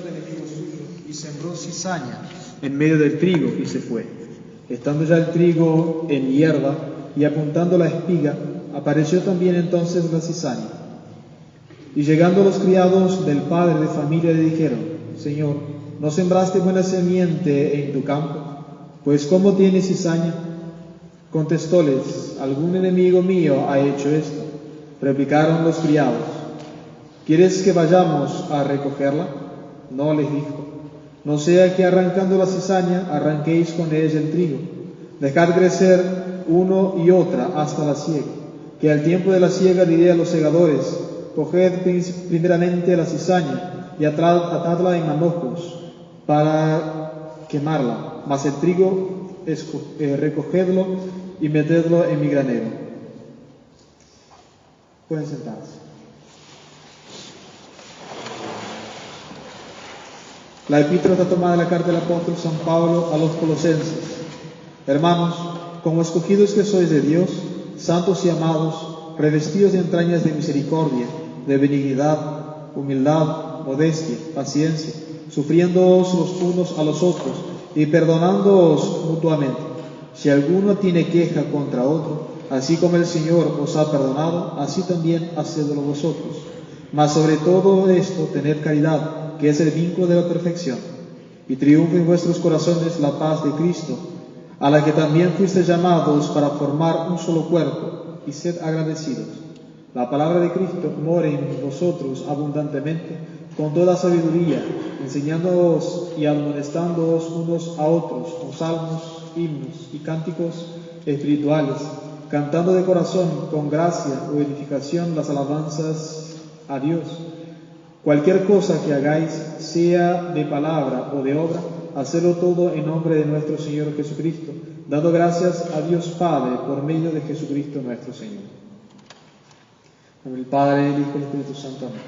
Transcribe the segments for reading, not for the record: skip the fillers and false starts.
de enemigos suyos, y sembró cizaña en medio del trigo, y se fue. Estando ya el trigo en hierba, y apuntando la espiga, apareció también entonces la cizaña. Y llegando los criados del padre de familia le dijeron: Señor, ¿no sembraste buena semiente en tu campo? Pues ¿cómo tiene cizaña? Contestóles: algún enemigo mío ha hecho esto. Replicaron los criados: ¿quieres que vayamos a recogerla? No, les dijo, no sea que arrancando la cizaña arranquéis con ella el trigo. Dejad crecer uno y otra hasta la siega, que al tiempo de la siega diré a los segadores: coged primeramente la cizaña y atadla en manojos para quemarla, mas el trigo recogedlo y metedlo en mi granero. Pueden sentarse. La epístola está tomada de la carta del apóstol San Pablo a los colosenses. Hermanos, como escogidos que sois de Dios, santos y amados, revestidos de entrañas de misericordia, de benignidad, humildad, modestia, paciencia, sufriéndoos los unos a los otros y perdonándoos mutuamente. Si alguno tiene queja contra otro, así como el Señor os ha perdonado, así también hacedlo vosotros. Mas sobre todo esto, tened caridad, que es el vínculo de la perfección, y triunfe en vuestros corazones la paz de Cristo, a la que también fuisteis llamados para formar un solo cuerpo, y sed agradecidos. La palabra de Cristo more en vosotros abundantemente, con toda sabiduría, enseñándoos y admonestándoos unos a otros con salmos, himnos y cánticos espirituales, cantando de corazón con gracia o edificación las alabanzas a Dios. Cualquier cosa que hagáis, sea de palabra o de obra, hacedlo todo en nombre de nuestro Señor Jesucristo, dando gracias a Dios Padre por medio de Jesucristo nuestro Señor. En el Padre, el Hijo y el Espíritu Santo. Amén.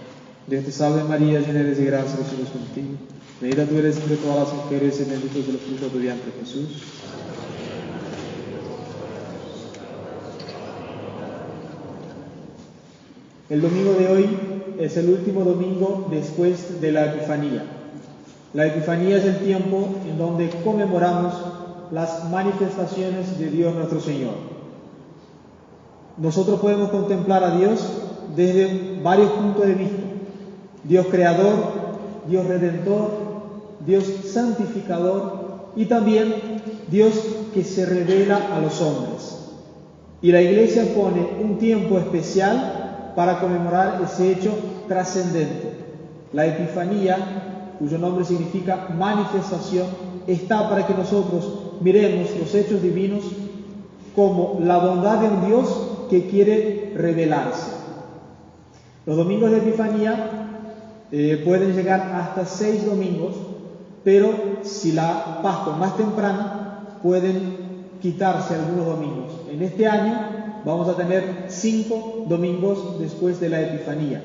Dios te salve María, llena eres de gracia, el Señor es contigo. Bendita tú eres entre todas las mujeres, y bendito es el fruto de tu vientre, Jesús. El domingo de hoy es el último domingo después de la Epifanía. La Epifanía es el tiempo en donde conmemoramos las manifestaciones de Dios nuestro Señor. Nosotros podemos contemplar a Dios desde varios puntos de vista: Dios creador, Dios redentor, Dios santificador y también Dios que se revela a los hombres. Y la Iglesia pone un tiempo especial para conmemorar ese hecho trascendente. La Epifanía, cuyo nombre significa manifestación, está para que nosotros miremos los hechos divinos como la bondad de un Dios que quiere revelarse. Los domingos de Epifanía pueden llegar hasta 6 domingos, pero si la Pascua es más temprana, pueden quitarse algunos domingos. En este año vamos a tener 5 domingos después de la Epifanía.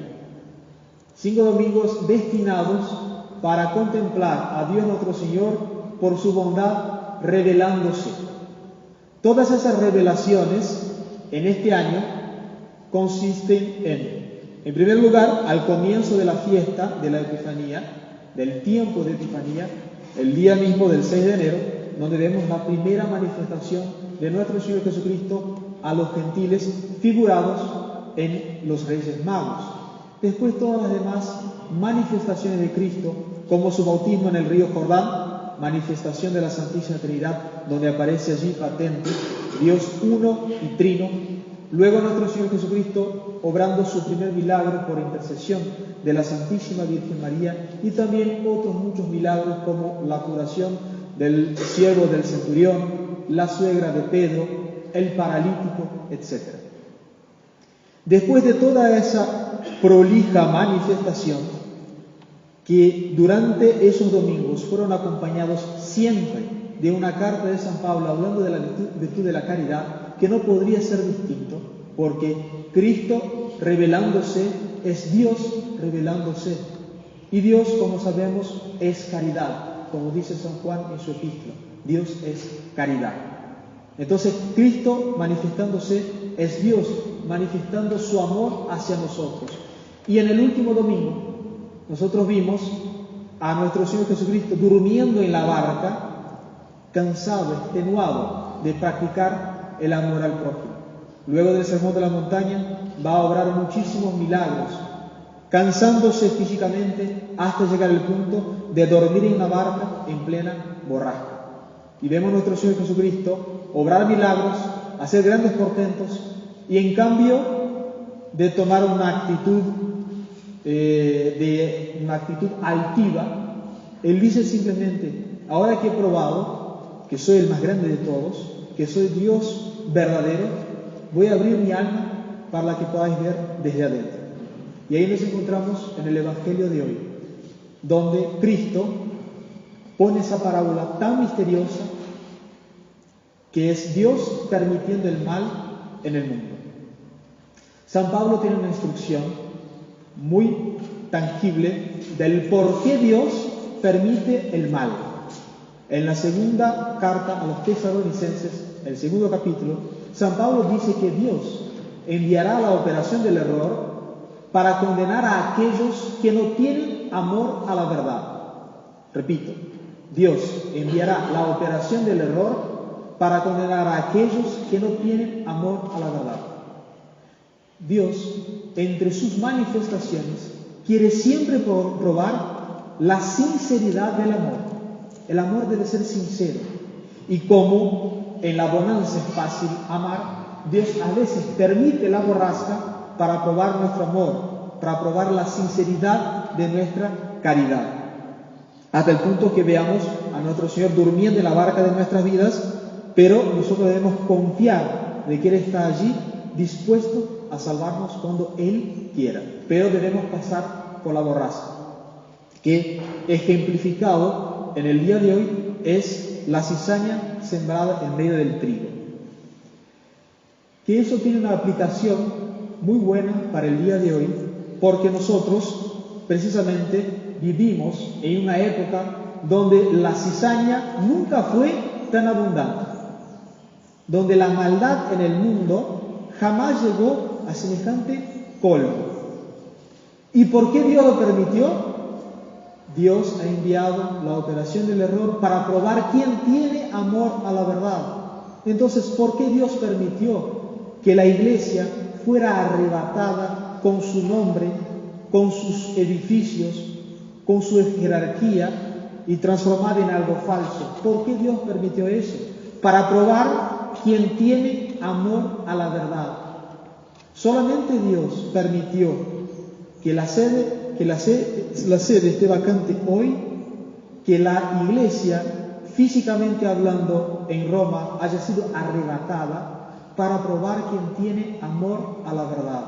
5 domingos destinados para contemplar a Dios nuestro Señor por su bondad revelándose. Todas esas revelaciones en este año consisten en primer lugar, al comienzo de la fiesta de la Epifanía, del tiempo de Epifanía, el día mismo del 6 de enero, donde vemos la primera manifestación de nuestro Señor Jesucristo a los gentiles, figurados en los Reyes Magos. Después todas las demás manifestaciones de Cristo, como su bautismo en el río Jordán, manifestación de la Santísima Trinidad, donde aparece allí patente Dios uno y trino. Luego nuestro Señor Jesucristo obrando su primer milagro por intercesión de la Santísima Virgen María, y también otros muchos milagros como la curación del siervo del centurión, la suegra de Pedro, el paralítico, etc. Después de toda esa prolija manifestación, que durante esos domingos fueron acompañados siempre de una carta de San Pablo hablando de la virtud de la caridad, que no podría ser distinto, porque Cristo revelándose es Dios revelándose. Y Dios, como sabemos, es caridad, como dice San Juan en su epístola. Dios es caridad. Entonces, Cristo manifestándose es Dios manifestando su amor hacia nosotros. Y en el último domingo, nosotros vimos a nuestro Señor Jesucristo durmiendo en la barca, cansado, extenuado de practicar el amor al prójimo. Luego del Sermón de la Montaña va a obrar muchísimos milagros, cansándose físicamente hasta llegar al punto de dormir en una barca en plena borrasca. Y vemos a nuestro Señor Jesucristo obrar milagros, hacer grandes portentos, y en cambio de tomar una actitud altiva, Él dice simplemente: ahora que he probado que soy el más grande de todos, que soy Dios verdadero, voy a abrir mi alma para que podáis ver desde adentro. Y ahí nos encontramos en el Evangelio de hoy, donde Cristo pone esa parábola tan misteriosa que es Dios permitiendo el mal en el mundo. San Pablo tiene una instrucción muy tangible del por qué Dios permite el mal. En la segunda carta a los Tesalonicenses, el segundo capítulo, San Pablo dice que Dios enviará la operación del error para condenar a aquellos que no tienen amor a la verdad. Repito, Dios enviará la operación del error para condenar a aquellos que no tienen amor a la verdad. Dios, entre sus manifestaciones, quiere siempre probar la sinceridad del amor. El amor debe ser sincero. Y como en la bonanza es fácil amar, Dios a veces permite la borrasca para probar nuestro amor, para probar la sinceridad de nuestra caridad. Hasta el punto que veamos a nuestro Señor durmiendo en la barca de nuestras vidas, pero nosotros debemos confiar de que Él está allí dispuesto a salvarnos cuando Él quiera. Pero debemos pasar por la borrasca, que ejemplificado en el día de hoy es la cizaña sembrada en medio del trigo. Que eso tiene una aplicación muy buena para el día de hoy, porque nosotros precisamente vivimos en una época donde la cizaña nunca fue tan abundante, donde la maldad en el mundo jamás llegó a semejante colmo. ¿Y por qué Dios lo permitió? Dios ha enviado la operación del error para probar quién tiene amor a la verdad. Entonces, ¿por qué Dios permitió que la iglesia fuera arrebatada con su nombre, con sus edificios, con su jerarquía y transformada en algo falso? ¿Por qué Dios permitió eso? Para probar quién tiene amor a la verdad. Solamente Dios permitió que la sede esté vacante hoy, que la iglesia, físicamente hablando, en Roma haya sido arrebatada para probar quién tiene amor a la verdad.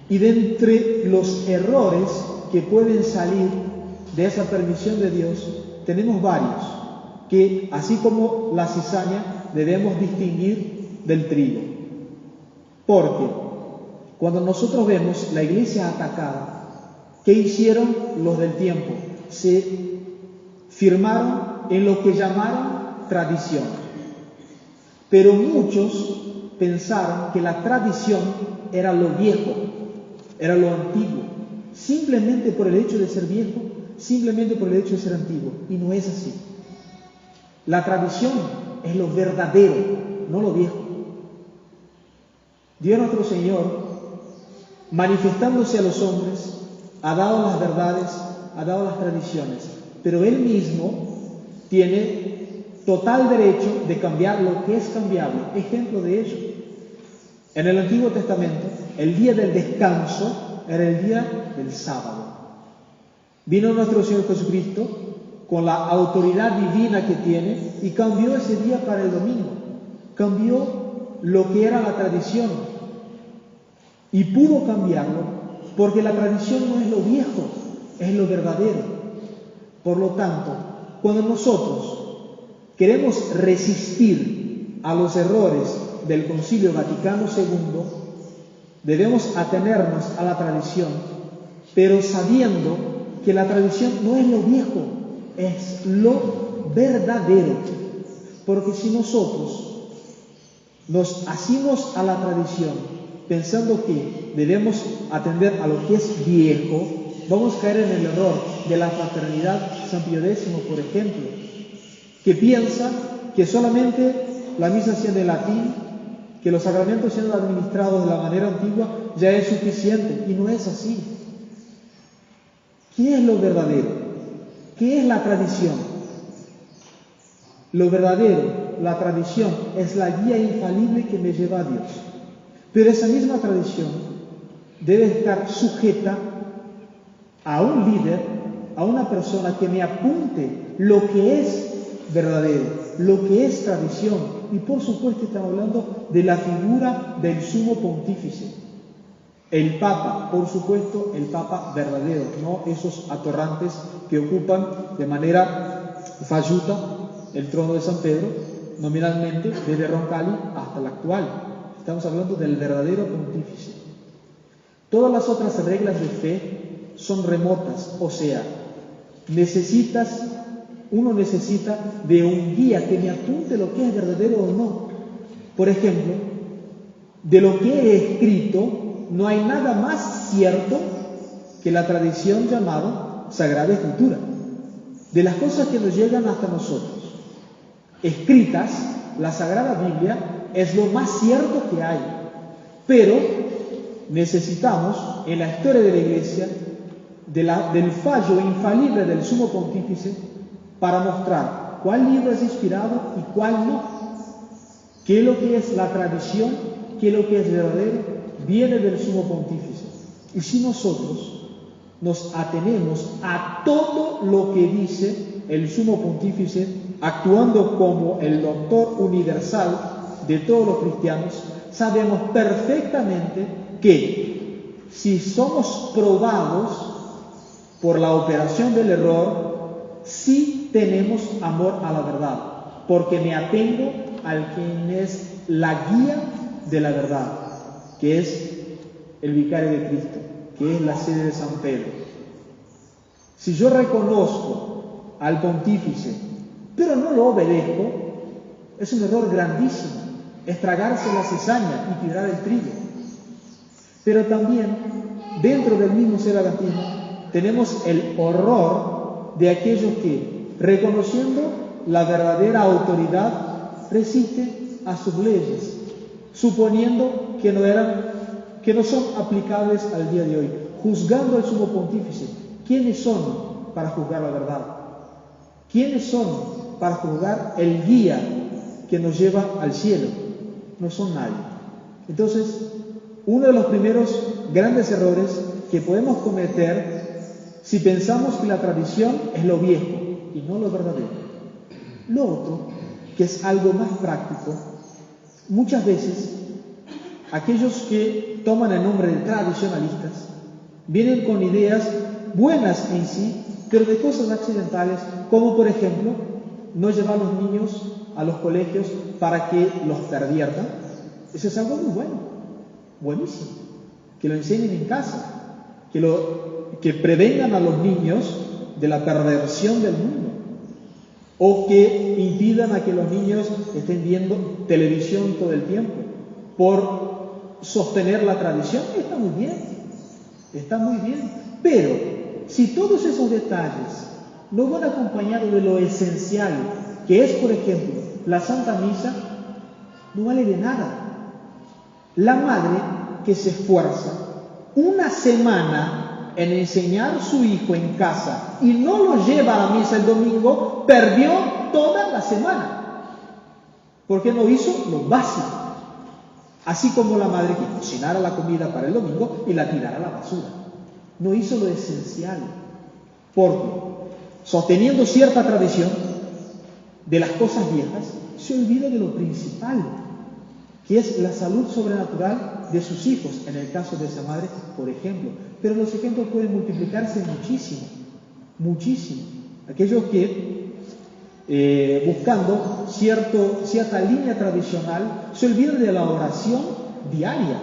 Y de entre los errores que pueden salir de esa permisión de Dios, tenemos varios, que así como la cizaña debemos distinguir del trigo. Porque cuando nosotros vemos la iglesia atacada, ¿qué hicieron los del tiempo? Se firmaron en lo que llamaron tradición. Pero muchos pensaron que la tradición era lo viejo, era lo antiguo, simplemente por el hecho de ser viejo, simplemente por el hecho de ser antiguo. Y no es así. La tradición es lo verdadero, no lo viejo. Dios nuestro Señor, manifestándose a los hombres, ha dado las verdades, ha dado las tradiciones, pero Él mismo tiene total derecho de cambiar lo que es cambiable. Ejemplo de ello: en el Antiguo Testamento, el día del descanso era el día del sábado. Vino nuestro Señor Jesucristo con la autoridad divina que tiene y cambió ese día para el domingo. Cambió lo que era la tradición. Y pudo cambiarlo porque la tradición no es lo viejo, es lo verdadero. Por lo tanto, cuando nosotros queremos resistir a los errores del Concilio Vaticano II, debemos atenernos a la tradición, pero sabiendo que la tradición no es lo viejo, es lo verdadero. Porque si nosotros nos asimos a la tradición pensando que debemos atender a lo que es viejo, vamos a caer en el error de la fraternidad San Pío X, por ejemplo, que piensa que solamente la misa siendo en latín, que los sacramentos siendo administrados de la manera antigua, ya es suficiente. Y no es así. ¿Qué es lo verdadero? ¿Qué es la tradición? Lo verdadero, la tradición, es la guía infalible que me lleva a Dios. Pero esa misma tradición debe estar sujeta a un líder, a una persona que me apunte lo que es verdadero, lo que es tradición. Y por supuesto estamos hablando de la figura del sumo pontífice. El Papa, por supuesto, el Papa verdadero, no esos atorrantes que ocupan de manera falluta el trono de San Pedro, nominalmente desde Roncalli hasta el actual. Estamos hablando del verdadero pontífice. Todas las otras reglas de fe son remotas, o sea, uno necesita de un guía que me apunte lo que es verdadero o no. Por ejemplo, de lo que he escrito, no hay nada más cierto que la tradición llamada Sagrada Escritura. De las cosas que nos llegan hasta nosotros, escritas, la Sagrada Biblia es lo más cierto que hay. Pero necesitamos, en la historia de la Iglesia, del fallo infalible del Sumo Pontífice para mostrar cuál libro es inspirado y cuál no. ¿Qué es lo que es la tradición? ¿Qué es lo que es verdadero? Viene del Sumo Pontífice. Y si nosotros nos atenemos a todo lo que dice el Sumo Pontífice, actuando como el doctor universal de todos los cristianos, sabemos perfectamente que si somos probados por la operación del error, sí tenemos amor a la verdad, porque me atengo al quien es la guía de la verdad, que es el vicario de Cristo, que es la sede de San Pedro. Si yo reconozco al pontífice, pero no lo obedezco, es un error grandísimo, es tragarse la cizaña y tirar el trigo. Pero también, dentro del mismo seragantismo, tenemos el horror de aquellos que, reconociendo la verdadera autoridad, resisten a sus leyes, suponiendo que no son aplicables al día de hoy, juzgando al Sumo Pontífice. ¿Quiénes son para juzgar la verdad? ¿Quiénes son para juzgar el guía que nos lleva al cielo? No son nadie. Entonces, uno de los primeros grandes errores que podemos cometer si pensamos que la tradición es lo viejo y no lo verdadero. Lo otro, que es algo más práctico, muchas veces aquellos que toman el nombre de tradicionalistas vienen con ideas buenas en sí, pero de cosas accidentales, como por ejemplo no llevar a los niños a los colegios para que los perviertan. Eso es algo muy bueno, buenísimo, que lo enseñen en casa, que prevengan a los niños de la perversión del mundo, o que impidan a que los niños estén viendo televisión todo el tiempo por sostener la tradición. Está muy bien, pero si todos esos detalles no van acompañados de lo esencial, que es, por ejemplo, la Santa Misa, no vale de nada. La madre que se esfuerza una semana en enseñar a su hijo en casa y no lo lleva a la misa el domingo, perdió toda la semana, porque no hizo lo básico. Así como la madre que cocinara la comida para el domingo y la tirara a la basura. No hizo lo esencial, porque sosteniendo cierta tradición de las cosas viejas, se olvida de lo principal, que es la salud sobrenatural de sus hijos, en el caso de esa madre, por ejemplo. Pero los ejemplos pueden multiplicarse muchísimo. Aquellos que, buscando cierta línea tradicional, se olvidan de la oración diaria,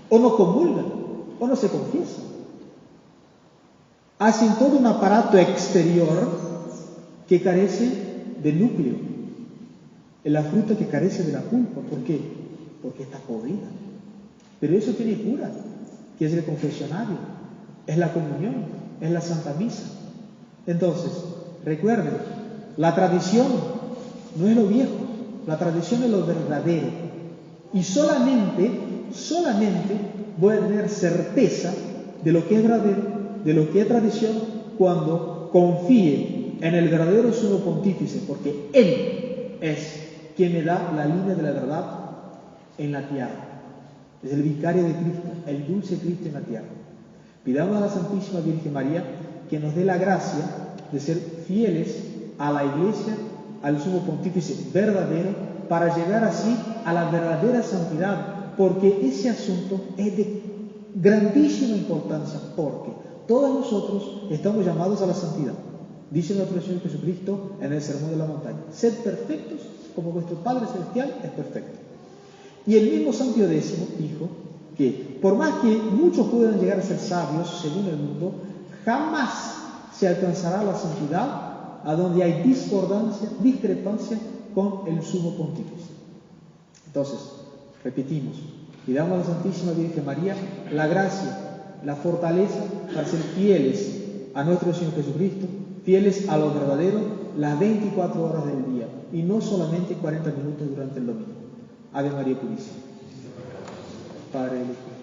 o no comulgan, o no se confiesan. Hacen todo un aparato exterior que carece de núcleo. La fruta que carece de la pulpa. ¿Por qué? Porque está podrida. Pero eso tiene cura, que es el confesionario, es la comunión. es la Santa Misa. Entonces, recuerden, la tradición no es lo viejo, la tradición es lo verdadero. Y solamente voy a tener certeza de lo que es verdadero, de lo que es tradición, cuando confíe en el verdadero sumo pontífice, porque Él es quien me da la línea de la verdad en la tierra. Es el vicario de Cristo, el dulce Cristo en la tierra. Pidamos a la Santísima Virgen María que nos dé la gracia de ser fieles a la Iglesia, al sumo pontífice verdadero, para llegar así a la verdadera santidad, porque ese asunto es de grandísima importancia, porque todos nosotros estamos llamados a la santidad. Dice nuestro Señor Jesucristo en el Sermón de la Montaña: sed perfectos como vuestro Padre Celestial es perfecto. Y el mismo San Pío X dijo que por más que muchos puedan llegar a ser sabios según el mundo, jamás se alcanzará la santidad a donde hay discrepancia con el sumo pontífice. Entonces, repetimos, pidamos a la Santísima Virgen María la gracia, la fortaleza para ser fieles a nuestro Señor Jesucristo, fieles a lo verdadero las 24 horas del día y no solamente 40 minutos durante el domingo. Ave María Purísima. Padre del Hijo.